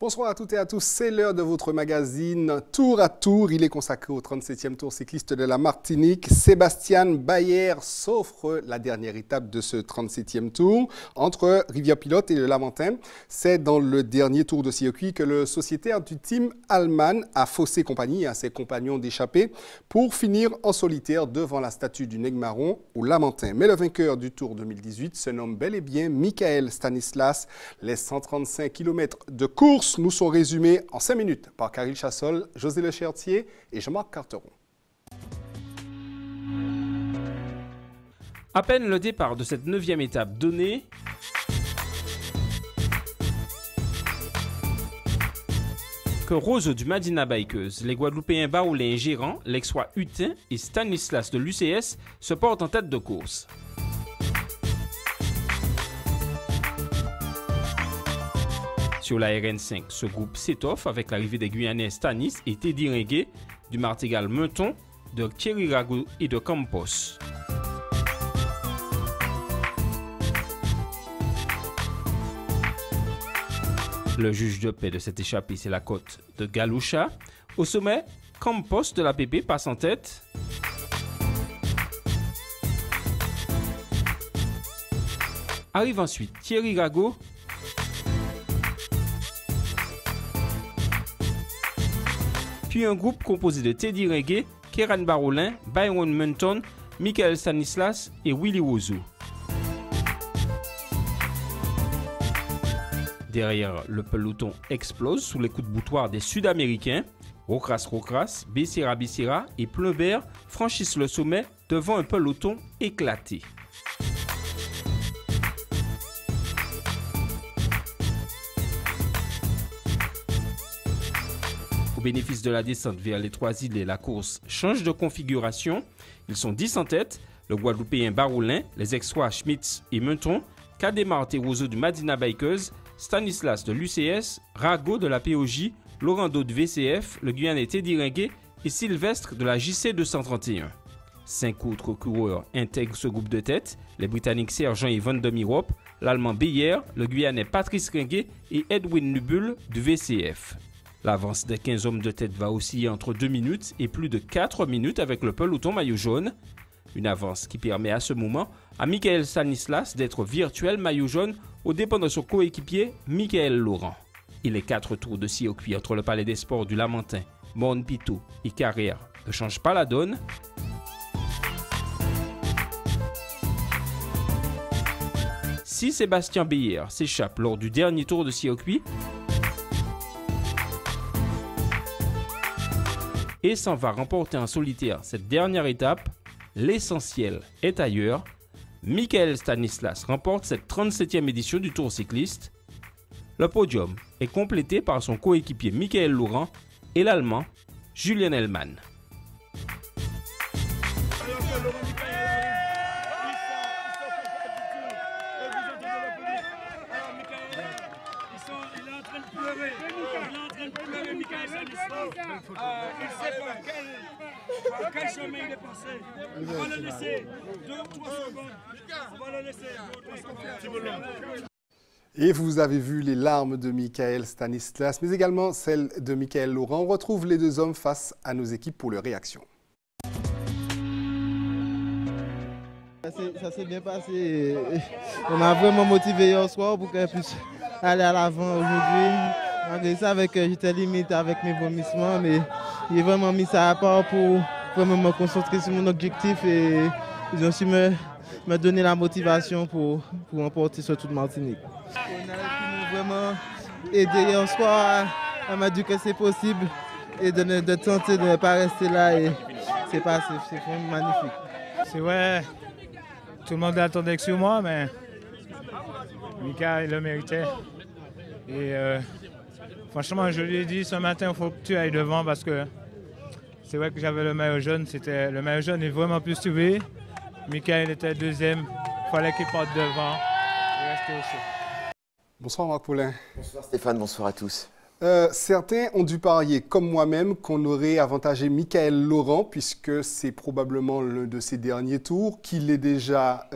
Bonsoir à toutes et à tous, c'est l'heure de votre magazine Tour à Tour. Il est consacré au 37e Tour cycliste de la Martinique. Sébastien Bayer s'offre la dernière étape de ce 37e Tour entre Rivière-Pilote et le Lamentin. C'est dans le dernier tour de circuit que le sociétaire du team Allman a faussé compagnie à ses compagnons d'échappée pour finir en solitaire devant la statue du Negmaron au Lamentin. Mais le vainqueur du Tour 2018 se nomme bel et bien Michael Stanislas. Les 135 km de course nous sont résumés en 5 minutes par Karil Chassol, José Lechertier et Jean-Marc Carteron. À peine le départ de cette 9e étape donné, que Rose du Madina Bikeuse, les Guadeloupéens Baoulé Gérant, l'ex-Roi Hutin et Stanislas de l'UCS se portent en tête de course. Sur la RN5, ce groupe s'étoffe avec l'arrivée des Guyanais Stanis et Teddy Ringuet, du Martigal Menton, de Thierry Rago et de Campos. Le juge de paix de cette échappée, c'est la côte de Galoucha. Au sommet, Campos de la PP passe en tête. Arrive ensuite Thierry Rago. Puis un groupe composé de Teddy Ringuet, Kéran Barolin, Byron Munton, Michael Stanislas et Willy Wozu. Derrière, le peloton explose sous les coups de boutoir des Sud-Américains. Rocras, Becerra et Pleubert franchissent le sommet devant un peloton éclaté. Au bénéfice de la descente vers les trois îles, la course change de configuration. Ils sont 10 en tête, le Guadeloupéen Baroulin, les ex-rois Schmitz et Menton, Kademar Terozo du Madina Bikeuse, Stanislas de l'UCS, Rago de la POJ, Laurando de VCF, le Guyanais Teddy Ringuet et Sylvestre de la JC 231. 5 autres coureurs intègrent ce groupe de tête, les Britanniques Sergent et Van de Mirop, l'Allemand Beyer, le Guyanais Patrice Ringuet et Edwin Nubul du VCF. L'avance des 15 hommes de tête va osciller entre 2 minutes et plus de 4 minutes avec le peloton maillot jaune. Une avance qui permet à ce moment à Michael Stanislas d'être virtuel maillot jaune aux dépens de son coéquipier Michael Laurent. Et les 4 tours de circuit entre le Palais des Sports du Lamentin, Morne-Pitot et Carrière ne changent pas la donne. Si Sébastien Bayer s'échappe lors du dernier tour de circuit et s'en va remporter en solitaire cette dernière étape, l'essentiel est ailleurs. Michael Stanislas remporte cette 37e édition du Tour cycliste. Le podium est complété par son coéquipier Michael Laurent et l'Allemand Julian Hellmann. Quel chemin il est passé? On va le laisser 2 ou 3 secondes. On va le laisser 2 ou 3 secondes. Et vous avez vu les larmes de Michael Stanislas, mais également celles de Michael Laurent. On retrouve les deux hommes face à nos équipes pour leur réaction. Ça s'est bien passé. On m'a vraiment motivé hier soir pour qu'elle puisse aller à l'avant aujourd'hui. Malgré ça, j'étais limite avec mes vomissements, mais j'ai vraiment mis ça à part pour vraiment me concentrer sur mon objectif et ils ont su me donner la motivation pour remporter ce Tour de Martinique. On a vraiment aidé hier soir, elle m'a dit que c'est possible et de tenter de ne pas rester là et c'est vraiment magnifique. C'est vrai, tout le monde l'attendait que sur moi, mais Mika, il le méritait. Et franchement, je lui ai dit ce matin, il faut que tu ailles devant parce que c'est vrai que j'avais le maillot jaune. Le maillot jaune est vraiment plus suivi. Michael était deuxième. Il fallait qu'il parte devant et rester aussi. Bonsoir Marc Paulin. Bonsoir Stéphane, bonsoir à tous. Certains ont dû parier, comme moi-même, qu'on aurait avantagé Michael Laurent, puisque c'est probablement l'un de ses derniers tours, qu'il est déjà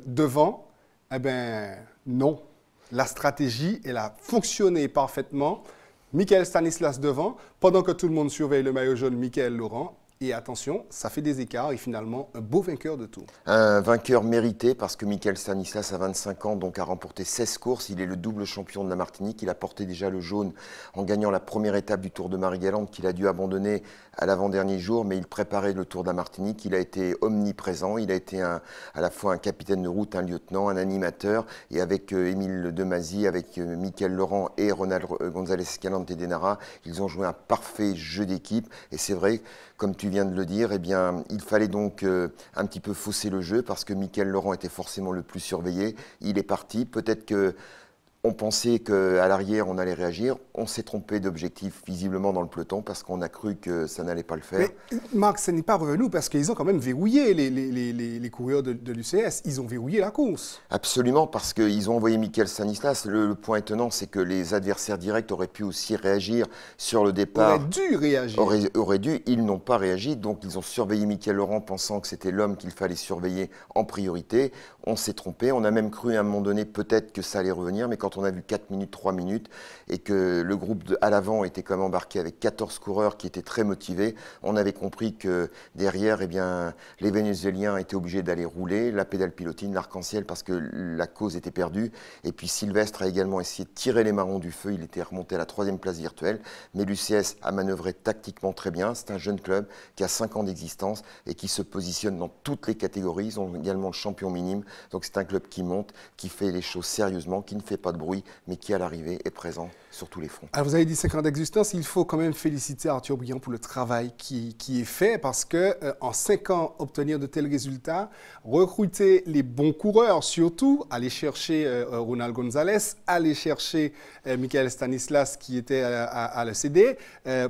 devant. Eh bien, non. La stratégie, elle a fonctionné parfaitement. Michael Stanislas devant, pendant que tout le monde surveille le maillot jaune, Michael Laurent. Et attention, ça fait des écarts et finalement un beau vainqueur de tour. Un vainqueur mérité parce que Michael Stanislas a 25 ans, donc a remporté 16 courses. Il est le double champion de la Martinique. Il a porté déjà le jaune en gagnant la première étape du Tour de Marie-Galante qu'il a dû abandonner à l'avant-dernier jour, mais il préparait le Tour de la Martinique. Il a été omniprésent. Il a été à la fois un capitaine de route, un lieutenant, un animateur. Et avec Émile Demazy, avec Michael Laurent et Ronald González Escalante Denara, ils ont joué un parfait jeu d'équipe. Et c'est vrai, comme tu viens de le dire, eh bien, il fallait donc un petit peu fausser le jeu parce que Michael Laurent était forcément le plus surveillé. Il est parti. Peut-être qu'on pensait qu'à l'arrière, on allait réagir. On s'est trompé d'objectif visiblement dans le peloton parce qu'on a cru que ça n'allait pas le faire. Mais Marc, ce n'est pas revenu parce qu'ils ont quand même verrouillé les coureurs de l'UCS. Ils ont verrouillé la course. Absolument, parce qu'ils ont envoyé Michael Stanislas. Le point étonnant, c'est que les adversaires directs auraient pu aussi réagir sur le départ. Auraient dû réagir. Auraient dû, ils n'ont pas réagi. Donc ils ont surveillé Michael Laurent pensant que c'était l'homme qu'il fallait surveiller en priorité. On s'est trompé. On a même cru à un moment donné peut-être que ça allait revenir. Mais quand on a vu 4 minutes, 3 minutes et que le groupe à l'avant était quand même embarqué avec 14 coureurs qui étaient très motivés, on avait compris que derrière, eh bien, les Vénézuéliens étaient obligés d'aller rouler, la pédale pilotine, l'arc-en-ciel parce que la cause était perdue. Et puis Sylvestre a également essayé de tirer les marrons du feu. Il était remonté à la 3e place virtuelle. Mais l'UCS a manœuvré tactiquement très bien. C'est un jeune club qui a 5 ans d'existence et qui se positionne dans toutes les catégories. Ils ont également le champion minime. Donc c'est un club qui monte, qui fait les choses sérieusement, qui ne fait pas de bruit, mais qui à l'arrivée est présent sur tous les fronts. Alors vous avez dit 5 ans d'existence, il faut quand même féliciter Arthur Briand pour le travail qui est fait parce que en 5 ans, obtenir de tels résultats, recruter les bons coureurs surtout, aller chercher Ronald González, aller chercher Michael Stanislas qui était à l'ECD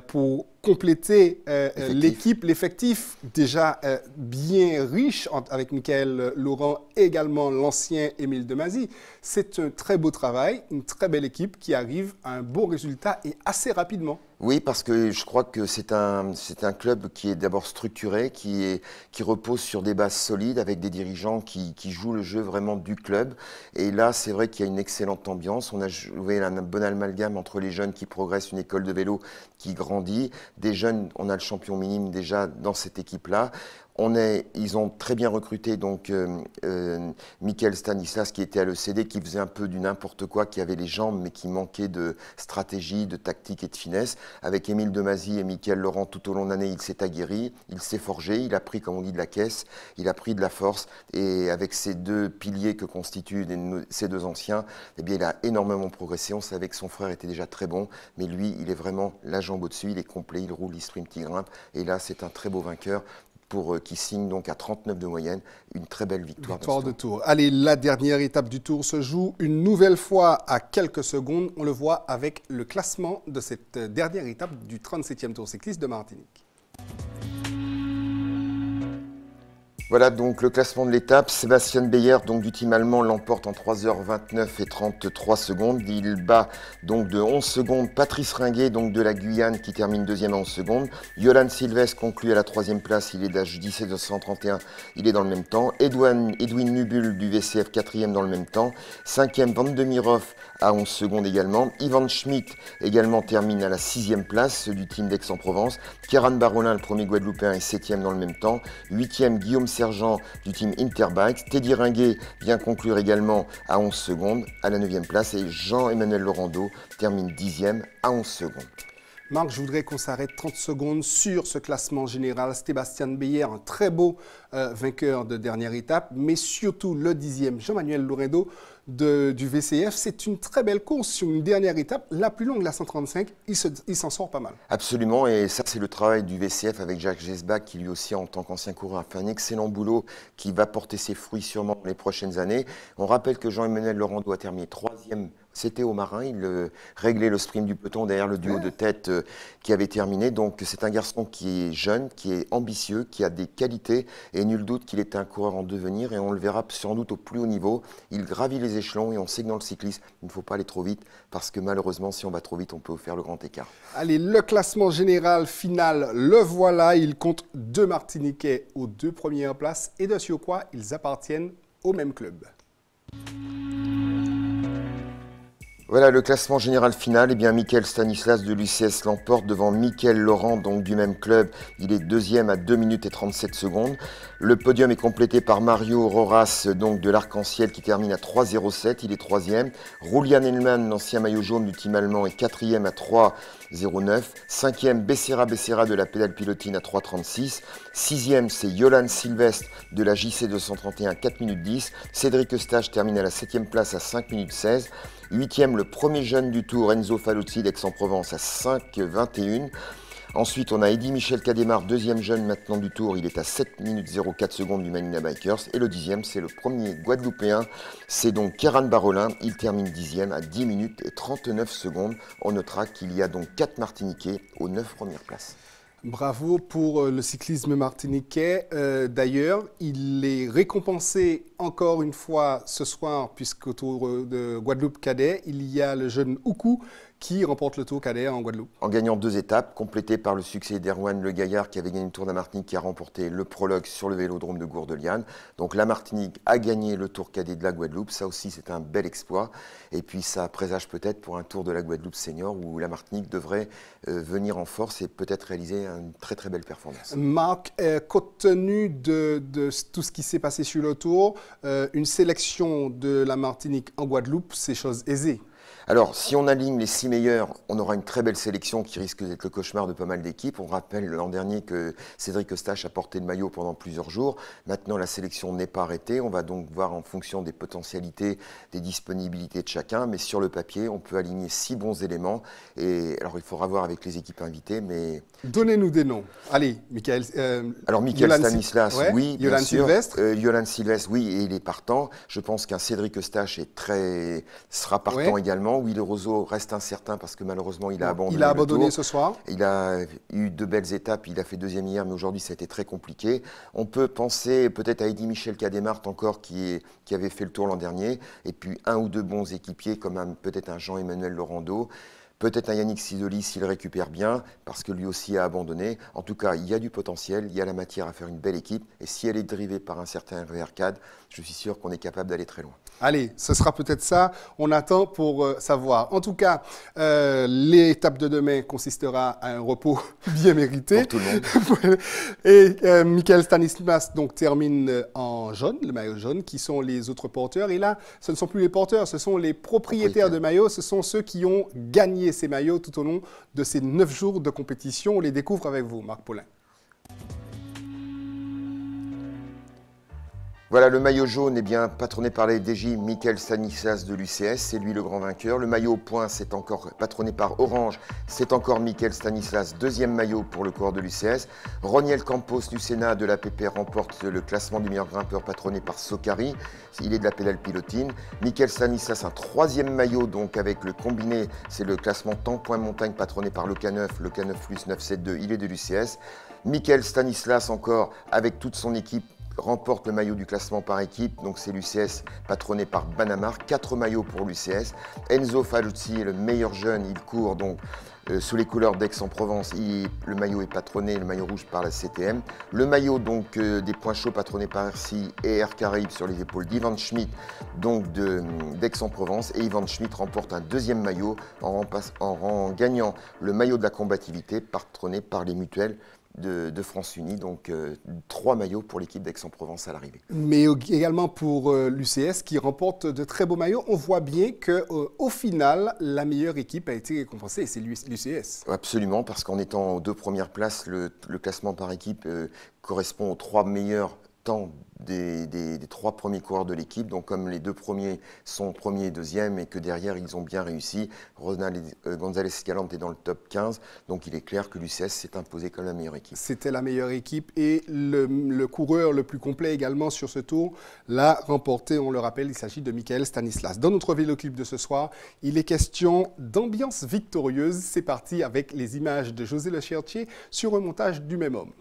pour compléter l'équipe, l'effectif déjà bien riche avec Michael Laurent et également l'ancien Émile Demazy. C'est un très beau travail, une très belle équipe qui arrive à un beau résultat et assez rapidement. Oui, parce que je crois que c'est un club qui est d'abord structuré, qui repose sur des bases solides avec des dirigeants qui jouent le jeu vraiment du club. Et là, c'est vrai qu'il y a une excellente ambiance. On a joué un bon amalgame entre les jeunes qui progressent, une école de vélo qui grandit, des jeunes, on a le champion minime déjà dans cette équipe-là. Ils ont très bien recruté donc Michael Stanislas qui était à l'ECD, qui faisait un peu du n'importe quoi, qui avait les jambes mais qui manquait de stratégie, de tactique et de finesse. Avec Émile Demazy et Michael Laurent, tout au long de l'année, il s'est aguerri, il s'est forgé, il a pris, comme on dit, de la caisse, il a pris de la force. Et avec ces deux piliers que constituent ces deux anciens, eh bien, il a énormément progressé. On savait que son frère était déjà très bon, mais lui, il est vraiment la jambe au-dessus, il est complet, il roule, il sprint, il grimpe. Et là, c'est un très beau vainqueur. Qui signe donc à 39 de moyenne, une très belle victoire. Victoire de Tour. Allez, la dernière étape du Tour se joue une nouvelle fois à quelques secondes. On le voit avec le classement de cette dernière étape du 37e Tour cycliste de Martinique. Voilà donc le classement de l'étape. Sébastien Beyer donc du team allemand l'emporte en 3h29 et 33 secondes. Il bat donc de 11 secondes Patrice Ringuet donc de la Guyane qui termine deuxième à 11 secondes. Jolan Sylvestre conclut à la 3e place. Il est d'âge 1731. Il est dans le même temps. Edwin Nubul du VCF 4e dans le même temps. 5e Van de Mirov à 11 secondes également. Ivan Schmidt également termine à la 6e place du team d'Aix-en-Provence. Kéran Barolin, le premier Guadeloupéen, est 7e dans le même temps. 8e Guillaume Sergent du team Interbike. Teddy Ringuet vient conclure également à 11 secondes à la 9e place. Et Jean-Emmanuel Laurando termine 10e à 11 secondes. Marc, je voudrais qu'on s'arrête 30 secondes sur ce classement général. Sébastien Beyer, un très beau vainqueur de dernière étape, mais surtout le 10e, Jean-Manuel Laurando du VCF. C'est une très belle course sur une dernière étape, la plus longue, la 135. Il s'en sort pas mal. Absolument, et ça c'est le travail du VCF avec Jacques Gesbach qui lui aussi en tant qu'ancien coureur a fait un excellent boulot qui va porter ses fruits sûrement dans les prochaines années. On rappelle que Jean-Emmanuel Laurando a terminé 3e. C'était au Marin, il réglait le sprint du peloton derrière le duo de tête qui avait terminé. Donc c'est un garçon qui est jeune, qui est ambitieux, qui a des qualités et nul doute qu'il est un coureur en devenir et on le verra sans doute au plus haut niveau. Il gravit les échelons et on sait que dans le cyclisme, il ne faut pas aller trop vite parce que malheureusement, si on va trop vite, on peut faire le grand écart. Allez, le classement général final, le voilà. Il compte 2 Martiniquais aux 2 premières places et de surcroît, ils appartiennent au même club. Voilà le classement général final. Eh bien, Michael Stanislas de l'UCS l'emporte devant Mickaël Laurent, donc du même club. Il est deuxième à 2 minutes et 37 secondes. Le podium est complété par Mario Roras, donc de l'Arc-en-Ciel, qui termine à 3,07. Il est troisième. Roulian Hellman, l'ancien maillot jaune du team allemand, est quatrième à 3,09. Cinquième, Becerra de la pédale pilotine à 3,36. Sixième, c'est Yolan Sylvestre de la JC 231 à 4 minutes 10. Cédric Eustache termine à la 7e place à 5 minutes 16. Huitième, le premier jeune du tour, Enzo Faluzzi d'Aix-en-Provence à 5,21. Ensuite, on a Eddy Michel Cadémar, deuxième jeune maintenant du tour. Il est à 7 minutes 04 secondes du Manina Bikers. Et le dixième, c'est le premier Guadeloupéen. C'est donc Kéran Barolin. Il termine dixième à 10 minutes et 39 secondes. On notera qu'il y a donc 4 Martiniquais aux 9 premières places. Bravo pour le cyclisme martiniquais. D'ailleurs, il est récompensé encore une fois ce soir, puisqu'autour de Guadeloupe Cadet, il y a le jeune Oukou qui remporte le Tour Cadet en Guadeloupe. En gagnant 2 étapes, complétées par le succès d'Erwan Le Gaillard qui avait gagné le Tour de la Martinique, qui a remporté le prologue sur le vélodrome de Gourdeliane. Donc la Martinique a gagné le Tour Cadet de la Guadeloupe. Ça aussi, c'est un bel exploit. Et puis ça présage peut-être pour un Tour de la Guadeloupe senior où la Martinique devrait venir en force et peut-être réaliser une très très belle performance. Marc, compte tenu de tout ce qui s'est passé sur le Tour, une sélection de la Martinique en Guadeloupe, c'est chose aisée. Alors, si on aligne les 6 meilleurs, on aura une très belle sélection qui risque d'être le cauchemar de pas mal d'équipes. On rappelle l'an dernier que Cédric Eustache a porté le maillot pendant plusieurs jours. Maintenant, la sélection n'est pas arrêtée. On va donc voir en fonction des potentialités, des disponibilités de chacun. Mais sur le papier, on peut aligner 6 bons éléments. Et alors, il faudra voir avec les équipes invitées, mais... Donnez-nous des noms. Allez, Michael. Alors, Michael Stanislas, ouais. oui, Yolan bien sûr. Sylvestre. Yolan Sylvestre, oui, et il est partant. Je pense qu'un Cédric Eustache sera partant également. Will Roseau reste incertain parce que malheureusement il a abandonné. Il a abandonné ce soir. Il a eu 2 belles étapes, il a fait deuxième hier, mais aujourd'hui ça a été très compliqué. On peut penser peut-être à Eddy Michel Cadémar encore qui avait fait le tour l'an dernier, et puis 1 ou 2 bons équipiers comme peut-être un Jean-Emmanuel Laurando. Peut-être un Yannick Sidoli s'il récupère bien, parce que lui aussi a abandonné. En tout cas, il y a du potentiel, il y a la matière à faire une belle équipe. Et si elle est drivée par un certain Hervé Arcade, je suis sûr qu'on est capable d'aller très loin. Allez, ce sera peut-être ça. On attend pour savoir. En tout cas, l'étape de demain consistera à un repos bien mérité. Pour tout le monde. Et Michael Stanislas donc, termine en jaune, le maillot jaune, qui sont les autres porteurs. Et là, ce ne sont plus les porteurs, ce sont les propriétaires de maillots. Ce sont ceux qui ont gagné ces maillots tout au long de ces 9 jours de compétition. On les découvre avec vous, Marc Paulin. Voilà, le maillot jaune est bien patronné par la FDJ Michael Stanislas de l'UCS, c'est lui le grand vainqueur. Le maillot au point, c'est encore patronné par Orange, c'est encore Michael Stanislas, deuxième maillot pour le coureur de l'UCS. Roniel Campos du Sénat de l'APP remporte le classement du meilleur grimpeur patronné par Sokari, il est de la pédale pilotine. Michael Stanislas, un troisième maillot donc avec le combiné, c'est le classement temps point montagne patronné par le K9 plus 972, il est de l'UCS. Michael Stanislas encore avec toute son équipe remporte le maillot du classement par équipe, donc c'est l'UCS patronné par Banamar, 4 maillots pour l'UCS. Enzo Faluzzi est le meilleur jeune, il court donc sous les couleurs d'Aix-en-Provence, le maillot est patronné, le maillot rouge par la CTM. Le maillot donc des points chauds patronné par RC et Air Caraïbes sur les épaules d'Ivan Schmidt, donc d'Aix-en-Provence. Et Ivan Schmidt remporte un deuxième maillot en gagnant le maillot de la combativité patronné par les mutuelles de France Unie, donc 3 maillots pour l'équipe d'Aix-en-Provence à l'arrivée. Mais également pour l'UCS qui remporte de très beaux maillots. On voit bien qu'au final, la meilleure équipe a été récompensée, c'est l'UCS. Absolument, parce qu'en étant aux 2 premières places, le classement par équipe correspond aux 3 meilleurs temps des 3 premiers coureurs de l'équipe. Donc comme les 2 premiers sont premier et deuxième et que derrière ils ont bien réussi, González Escalante est dans le top 15, donc il est clair que l'UCS s'est imposé comme la meilleure équipe. C'était la meilleure équipe et le coureur le plus complet également sur ce tour l'a remporté, on le rappelle, il s'agit de Michael Stanislas. Dans notre véloclip de ce soir, il est question d'ambiance victorieuse. C'est parti avec les images de José Lechertier sur un montage du même homme.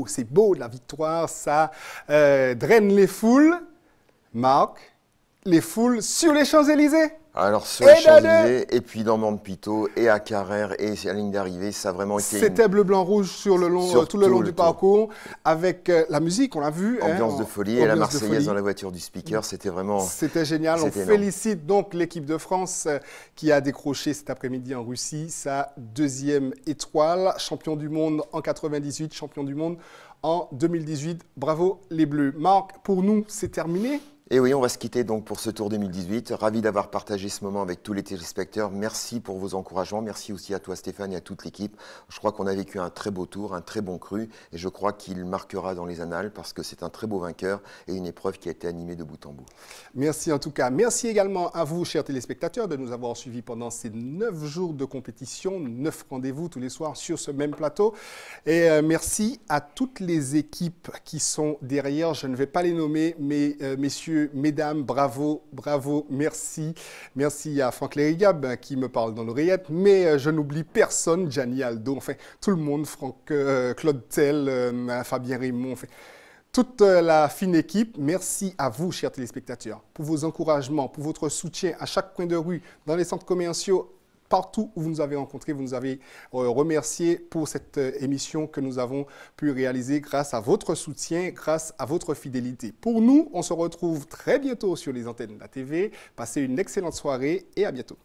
c'est beau, la victoire, ça draine les foules. Marc, les foules sur les Champs-Élysées. Alors sur les Champs-Élysées, et puis dans Mampito, et à Carrère, et à la ligne d'arrivée, ça a vraiment été... C'était bleu, blanc, rouge sur tout le long du parcours, avec la musique, on l'a vu. Ambiance de folie, et la Marseillaise dans la voiture du speaker, c'était vraiment... C'était génial, on félicite donc l'équipe de France qui a décroché cet après-midi en Russie sa 2e étoile, champion du monde en 98, champion du monde en 2018. Bravo les Bleus. Marc, pour nous, c'est terminé. Et oui, on va se quitter donc pour ce Tour 2018. Ravi d'avoir partagé ce moment avec tous les téléspectateurs. Merci pour vos encouragements. Merci aussi à toi Stéphane et à toute l'équipe. Je crois qu'on a vécu un très beau tour, un très bon cru. Et je crois qu'il marquera dans les annales parce que c'est un très beau vainqueur et une épreuve qui a été animée de bout en bout. Merci en tout cas. Merci également à vous, chers téléspectateurs, de nous avoir suivis pendant ces 9 jours de compétition, 9 rendez-vous tous les soirs sur ce même plateau. Et merci à toutes les équipes qui sont derrière. Je ne vais pas les nommer, mais messieurs, mesdames, bravo, bravo, merci. Merci à Franck Lérigab qui me parle dans l'oreillette, mais je n'oublie personne, Gianni Aldo, enfin tout le monde, Claude Tell, Fabien Raymond, enfin, toute la fine équipe. Merci à vous, chers téléspectateurs, pour vos encouragements, pour votre soutien à chaque coin de rue, dans les centres commerciaux, partout où vous nous avez rencontrés, vous nous avez remerciés pour cette émission que nous avons pu réaliser grâce à votre soutien, grâce à votre fidélité. Pour nous, on se retrouve très bientôt sur les antennes de la TV. Passez une excellente soirée et à bientôt.